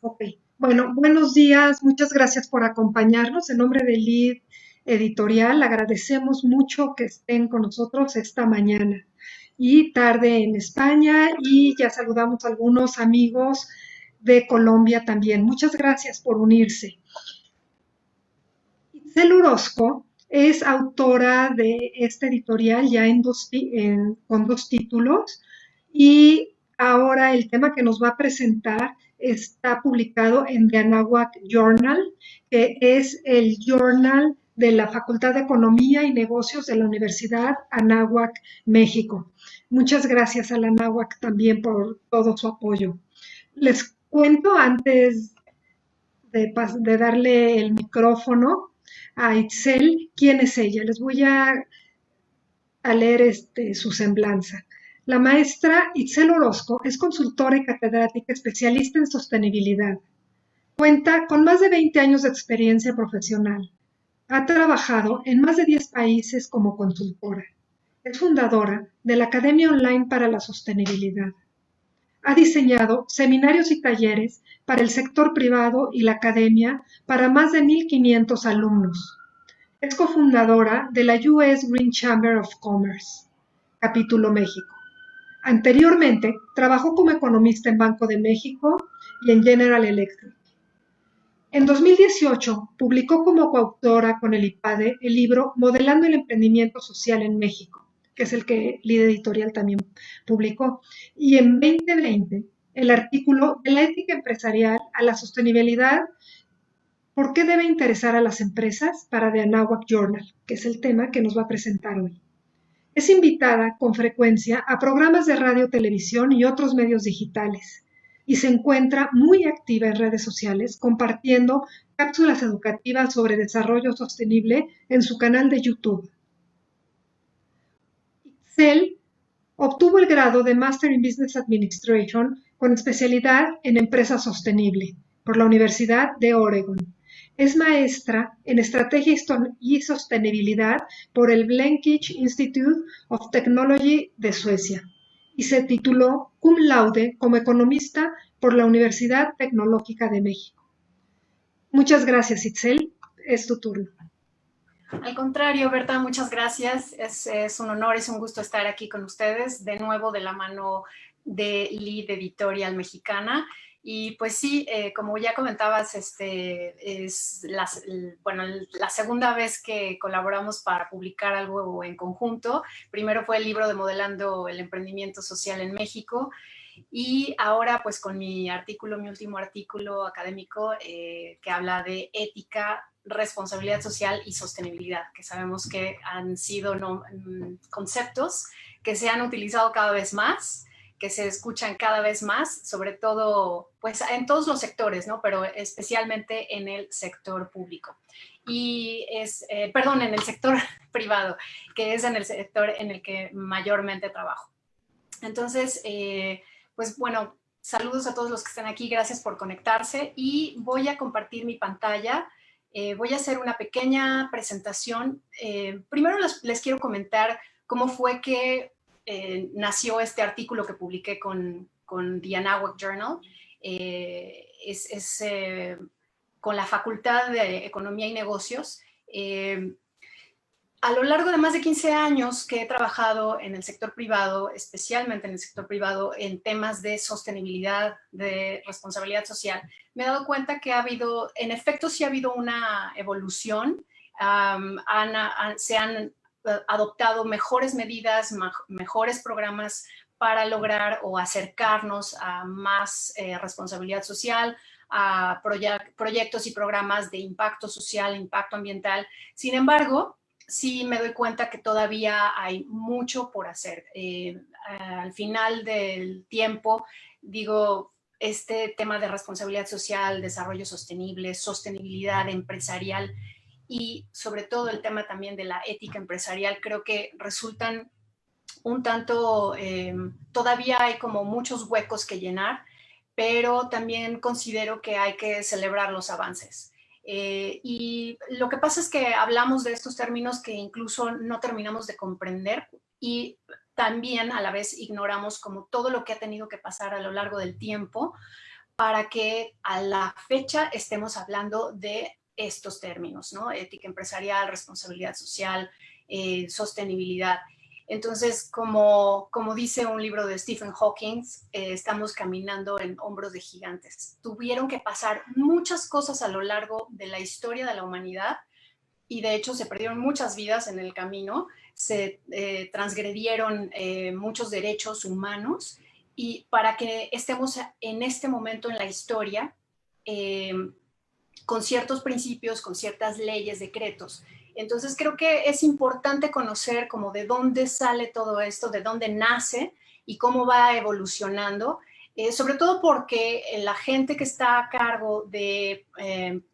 Ok. Bueno, buenos días. Muchas gracias por acompañarnos. En nombre de Lead Editorial, agradecemos mucho que estén con nosotros esta mañana y tarde en España y ya saludamos a algunos amigos de Colombia también. Muchas gracias por unirse. Itzel Orozco es autora de este editorial ya con dos títulos y ahora el tema que nos va a presentar está publicado en The Anáhuac Journal, que es el journal de la Facultad de Economía y Negocios de la Universidad Anáhuac, México. Muchas gracias a la Anáhuac también por todo su apoyo. Les cuento antes de darle el micrófono a Itzel, quién es ella. Les voy a leer su semblanza. La maestra Itzel Orozco es consultora y catedrática especialista en sostenibilidad. Cuenta con más de 20 años de experiencia profesional. Ha trabajado en más de 10 países como consultora. Es fundadora de la Academia Online para la Sostenibilidad. Ha diseñado seminarios y talleres para el sector privado y la academia para más de 1,500 alumnos. Es cofundadora de la US Green Chamber of Commerce, capítulo México. Anteriormente, trabajó como economista en Banco de México y en General Electric. En 2018, publicó como coautora con el IPADE el libro Modelando el Emprendimiento Social en México, que es el que Lid Editorial también publicó. Y en 2020, el artículo de la ética empresarial a la sostenibilidad, ¿por qué debe interesar a las empresas? Para The Anáhuac Journal, que es el tema que nos va a presentar hoy. Es invitada con frecuencia a programas de radio, televisión y otros medios digitales y se encuentra muy activa en redes sociales compartiendo cápsulas educativas sobre desarrollo sostenible en su canal de YouTube. Cell obtuvo el grado de Master in Business Administration con especialidad en empresa sostenible por la Universidad de Oregon. Es maestra en estrategia y sostenibilidad por el Blanchich Institute of Technology de Suecia y se tituló cum laude como economista por la Universidad Tecnológica de México. Muchas gracias, Itzel. Es tu turno. Al contrario, Berta, muchas gracias. Es un honor, es un gusto estar aquí con ustedes, de nuevo de la mano de Lead Editorial Mexicana. Y pues sí, como ya comentabas, es la segunda vez que colaboramos para publicar algo en conjunto. Primero fue el libro de Modelando el Emprendimiento Social en México. Y ahora, pues con mi último artículo académico que habla de ética, responsabilidad social y sostenibilidad, que sabemos que han sido conceptos que se han utilizado cada vez más, que se escuchan cada vez más, sobre todo pues en todos los sectores, ¿no? Pero especialmente en el sector público. Y en el sector privado, que es en el sector en el que mayormente trabajo. Entonces, pues bueno, saludos a todos los que están aquí, gracias por conectarse y voy a compartir mi pantalla. Voy a hacer una pequeña presentación. Primero les quiero comentar cómo fue que nació este artículo que publiqué con The Anáhuac Journal. Con la Facultad de Economía y Negocios. A lo largo de más de 15 años que he trabajado en el sector privado, especialmente en el sector privado, en temas de sostenibilidad, de responsabilidad social, me he dado cuenta que en efecto, sí ha habido una evolución. Se han adoptado mejores medidas, mejores programas para lograr o acercarnos a más responsabilidad social, a proyectos y programas de impacto social, impacto ambiental. Sin embargo, sí me doy cuenta que todavía hay mucho por hacer. Al final del tiempo, digo, este tema de responsabilidad social, desarrollo sostenible, sostenibilidad empresarial y sobre todo el tema también de la ética empresarial, creo que resultan un tanto, todavía hay como muchos huecos que llenar, pero también considero que hay que celebrar los avances. Y lo que pasa es que hablamos de estos términos que incluso no terminamos de comprender y también a la vez ignoramos como todo lo que ha tenido que pasar a lo largo del tiempo para que a la fecha estemos hablando de estos términos, ¿no? Ética empresarial, responsabilidad social, sostenibilidad. Entonces, como dice un libro de Stephen Hawking, estamos caminando en hombros de gigantes. Tuvieron que pasar muchas cosas a lo largo de la historia de la humanidad y de hecho se perdieron muchas vidas en el camino, se transgredieron muchos derechos humanos y para que estemos en este momento en la historia eh, con ciertos principios, con ciertas leyes, decretos. Entonces creo que es importante conocer como de dónde sale todo esto, de dónde nace y cómo va evolucionando, sobre todo porque la gente que está a cargo de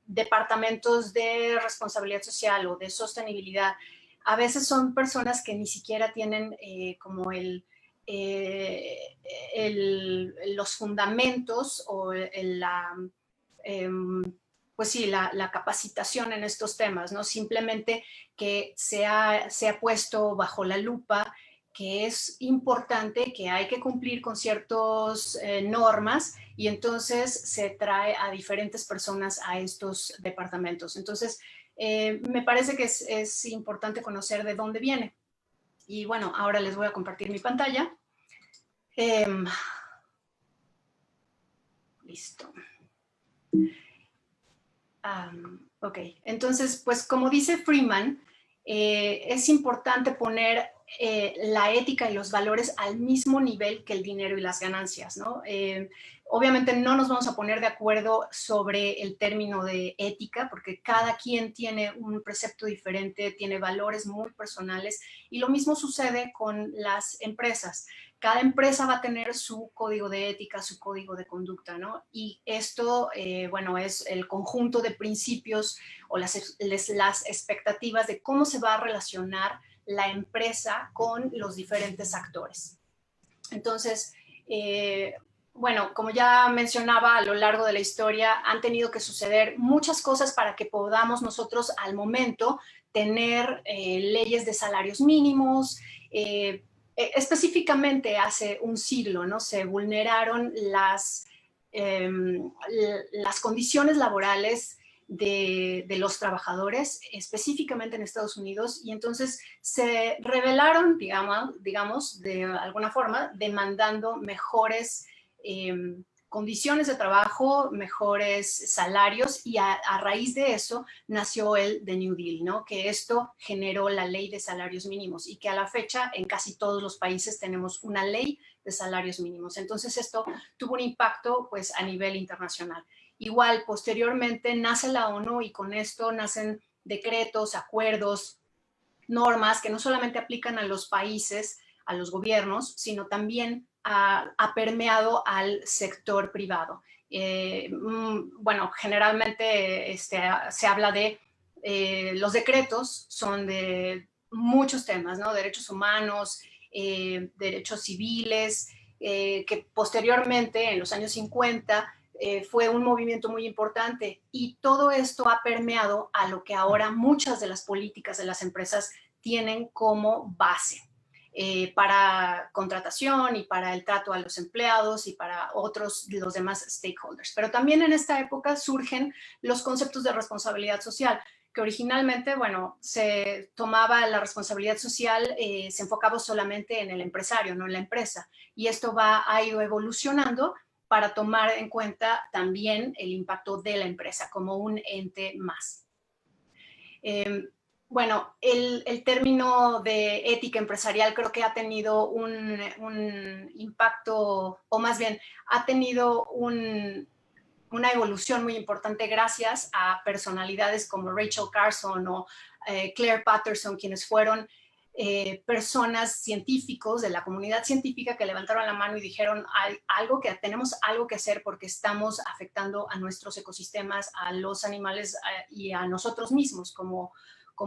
departamentos de responsabilidad social o de sostenibilidad, a veces son personas que ni siquiera tienen como los fundamentos o pues sí, la capacitación en estos temas, ¿no? Simplemente que se ha puesto bajo la lupa que es importante, que hay que cumplir con ciertas normas y entonces se trae a diferentes personas a estos departamentos. Entonces, me parece que es importante conocer de dónde viene. Y bueno, ahora les voy a compartir mi pantalla. Listo. Ok, entonces, pues como dice Freeman, es importante poner la ética y los valores al mismo nivel que el dinero y las ganancias, ¿no? Obviamente no nos vamos a poner de acuerdo sobre el término de ética, porque cada quien tiene un precepto diferente, tiene valores muy personales, y lo mismo sucede con las empresas. Cada empresa va a tener su código de ética, su código de conducta, ¿no? Y esto, bueno, es el conjunto de principios o las expectativas de cómo se va a relacionar la empresa con los diferentes actores. Entonces, bueno, como ya mencionaba, a lo largo de la historia han tenido que suceder muchas cosas para que podamos nosotros al momento tener leyes de salarios mínimos. Específicamente hace un siglo, ¿no? Se vulneraron las condiciones laborales de los trabajadores, específicamente en Estados Unidos, y entonces se rebelaron, digamos de alguna forma, demandando mejores condiciones de trabajo, mejores salarios, y a raíz de eso nació el The New Deal, ¿no? Que esto generó la ley de salarios mínimos y que a la fecha en casi todos los países tenemos una ley de salarios mínimos. Entonces esto tuvo un impacto pues a nivel internacional. Igual, posteriormente nace la ONU y con esto nacen decretos, acuerdos, normas que no solamente aplican a los países, a los gobiernos, sino también ha permeado al sector privado. Bueno, generalmente se habla de los decretos, son de muchos temas, ¿no? Derechos humanos, derechos civiles, que posteriormente, en los años 50, fue un movimiento muy importante y todo esto ha permeado a lo que ahora muchas de las políticas de las empresas tienen como base para contratación y para el trato a los empleados y para otros de los demás stakeholders. Pero también en esta época surgen los conceptos de responsabilidad social, que originalmente, bueno, se tomaba la responsabilidad social, se enfocaba solamente en el empresario, no en la empresa. Y esto ha ido evolucionando para tomar en cuenta también el impacto de la empresa como un ente más. Bueno, el término de ética empresarial creo que ha tenido un impacto, o más bien, ha tenido una evolución muy importante gracias a personalidades como Rachel Carson o Claire Patterson, quienes fueron personas científicos de la comunidad científica que levantaron la mano y dijeron tenemos algo que hacer porque estamos afectando a nuestros ecosistemas, a los animales y a nosotros mismos como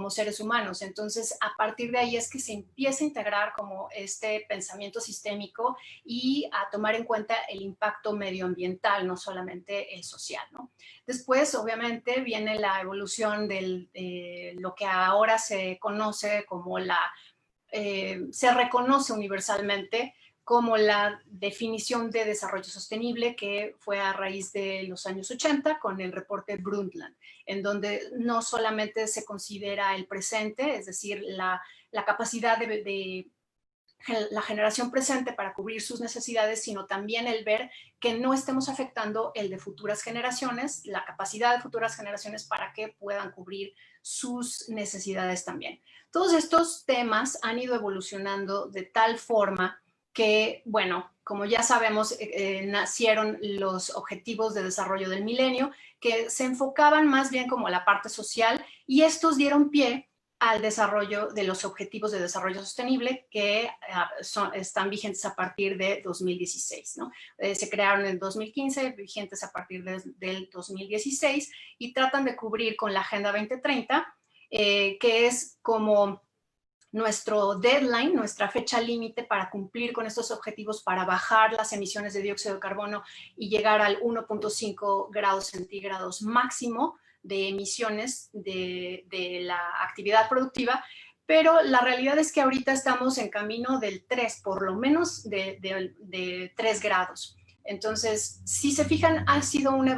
seres humanos. Entonces, a partir de ahí es que se empieza a integrar como este pensamiento sistémico y a tomar en cuenta el impacto medioambiental, no solamente el social, ¿no? Después, obviamente, viene la evolución de lo que ahora se conoce como se reconoce universalmente como la definición de desarrollo sostenible, que fue a raíz de los años 80 con el reporte Brundtland, en donde no solamente se considera el presente, es decir, la capacidad de la generación presente para cubrir sus necesidades, sino también el ver que no estemos afectando el de futuras generaciones, la capacidad de futuras generaciones para que puedan cubrir sus necesidades también. Todos estos temas han ido evolucionando de tal forma que, bueno, como ya sabemos, nacieron los Objetivos de Desarrollo del Milenio, que se enfocaban más bien como a la parte social, y estos dieron pie al desarrollo de los Objetivos de Desarrollo Sostenible, que están vigentes a partir de 2016, ¿no? Se crearon en 2015, vigentes a partir del 2016, y tratan de cubrir con la Agenda 2030, que es como nuestro deadline, nuestra fecha límite para cumplir con estos objetivos, para bajar las emisiones de dióxido de carbono y llegar al 1.5 grados centígrados máximo de emisiones de la actividad productiva. Pero la realidad es que ahorita estamos en camino del 3, por lo menos de 3 grados. Entonces, si se fijan, ha sido una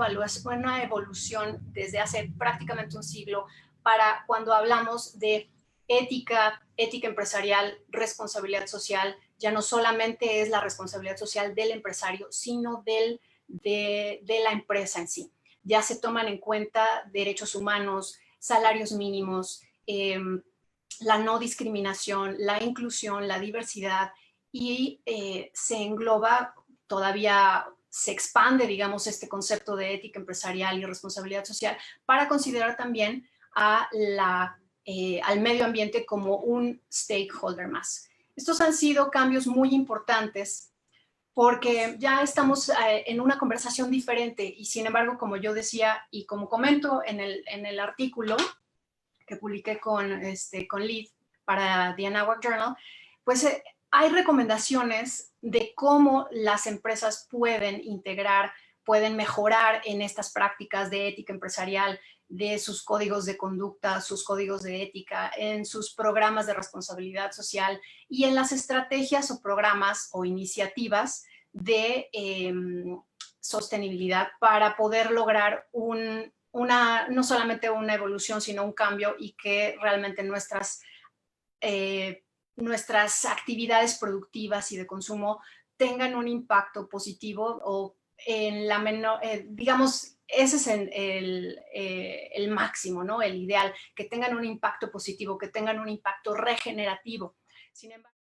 evolución desde hace prácticamente un siglo para cuando hablamos de ética empresarial, responsabilidad social. Ya no solamente es la responsabilidad social del empresario, sino de la empresa en sí. Ya se toman en cuenta derechos humanos, salarios mínimos, la no discriminación, la inclusión, la diversidad, y se engloba todavía, se expande, digamos, este concepto de ética empresarial y responsabilidad social para considerar también al medio ambiente como un stakeholder más. Estos han sido cambios muy importantes porque ya estamos en una conversación diferente, y sin embargo, como yo decía y como comento en el artículo que publiqué con Liz para The Anáhuac Journal, pues hay recomendaciones de cómo las empresas pueden integrar, pueden mejorar en estas prácticas de ética empresarial, de sus códigos de conducta, sus códigos de ética, en sus programas de responsabilidad social y en las estrategias o programas o iniciativas de sostenibilidad para poder lograr no solamente una evolución, sino un cambio, y que realmente nuestras actividades productivas y de consumo tengan un impacto positivo, o en la menor, digamos, ese es el máximo, ¿no? El ideal, que tengan un impacto positivo, que tengan un impacto regenerativo. Sin embargo,